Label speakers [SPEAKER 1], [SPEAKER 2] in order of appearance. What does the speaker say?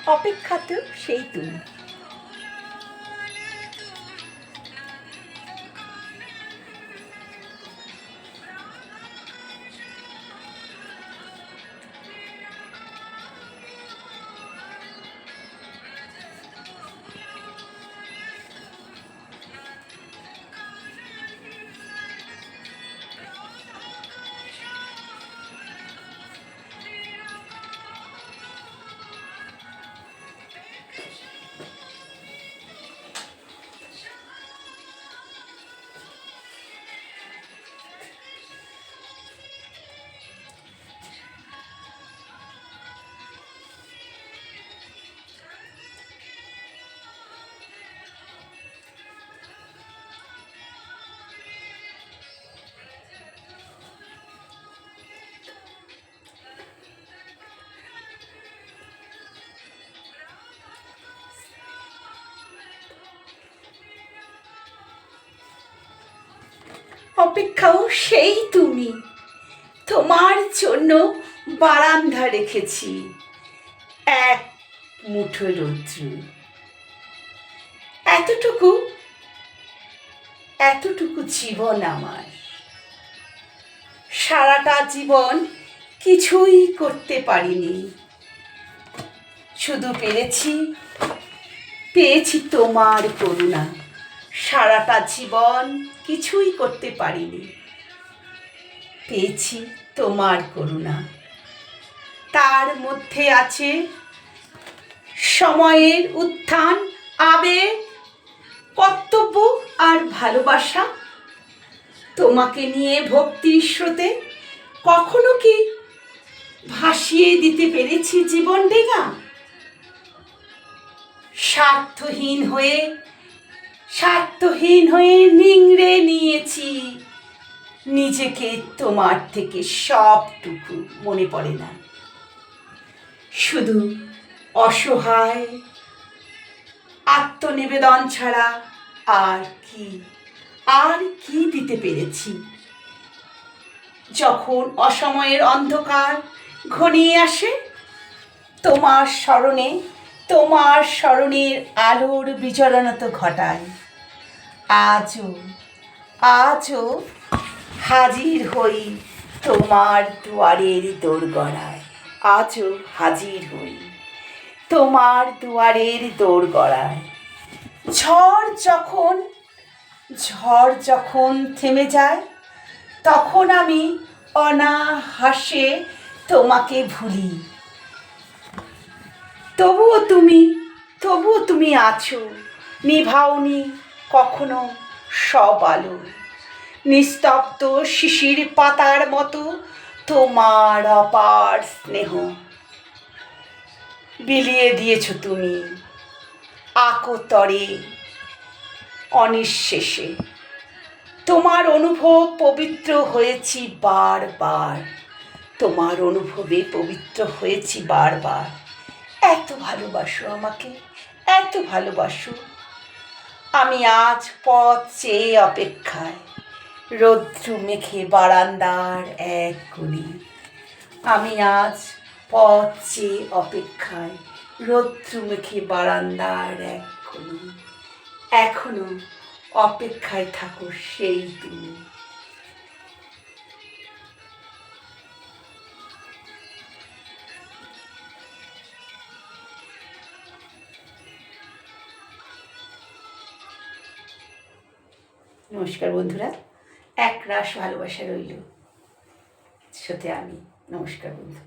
[SPEAKER 1] অপেক্ষাতেও সেই তুমি। অপেক্ষাও সেই তুমি, তোমার জন্য বারান্দা রেখেছি এক মুঠো রৌদ্র। এতটুকু এতটুকু জীবন আমার, সারাটা জীবন কিছুই করতে পারিনি, শুধু পেয়েছি তোমার করুণা। সারাটা জীবন কিছুই করতে পারিনি, পেয়েছি তোমার করুণা। তার মধ্যে আছে সময়ের উত্থান, আবেগ, কর্তব্য আর ভালোবাসা। তোমাকে নিয়ে ভক্তির স্রোতে কখনো কি ভাসিয়ে দিতে পেরেছি জীবন ডেঙা? স্বার্থহীন হয়ে নিংড়ে নিয়েছি নিজেকে তোমার থেকে, সবটুকু মনে পড়ে না। শুধু অসহায় আত্মনিবেদন ছাড়া আর কি দিতে পেরেছি? যখন অসময়ের অন্ধকার ঘনিয়ে আসে, তোমার স্মরণের আলোর বিচরণতা ঘটায়। আজও হাজির হই তোমার দুয়ারের দোরগড়ায়। আজও হাজির হই তোমার দুয়ারের দোরগড়ায়। ঝড় যখন থেমে যায়, তখন আমি অনাহাসে তোমাকে ভুলি। তবুও তুমি আছো, নিভাওনি কখনো সব আলো। নিস্তব্ধ শিশির পাতার মতো তোমার অপার স্নেহ বিলিয়ে দিয়েছ তুমি আকতরে, অনিঃশেষে। তোমার অনুভব পবিত্র হয়েছি বারবার, তোমার অনুভবে পবিত্র হয়েছি বারবার। এত ভালোবাসো আমাকে, এত ভালোবাসো। আমি আজ পথ চেয়ে অপেক্ষায়, রৌদ্র মেখে বারান্দার এক কোণে। আমি আজ পথ চেয়ে অপেক্ষায়, রৌদ্র মেখে বারান্দার এক কোণে। এখনো অপেক্ষায় থাকো সেই তুমি। নমস্কার বন্ধুরা, একরাশ ভালোবাসা রইল সাথে আমি। নমস্কার বন্ধু।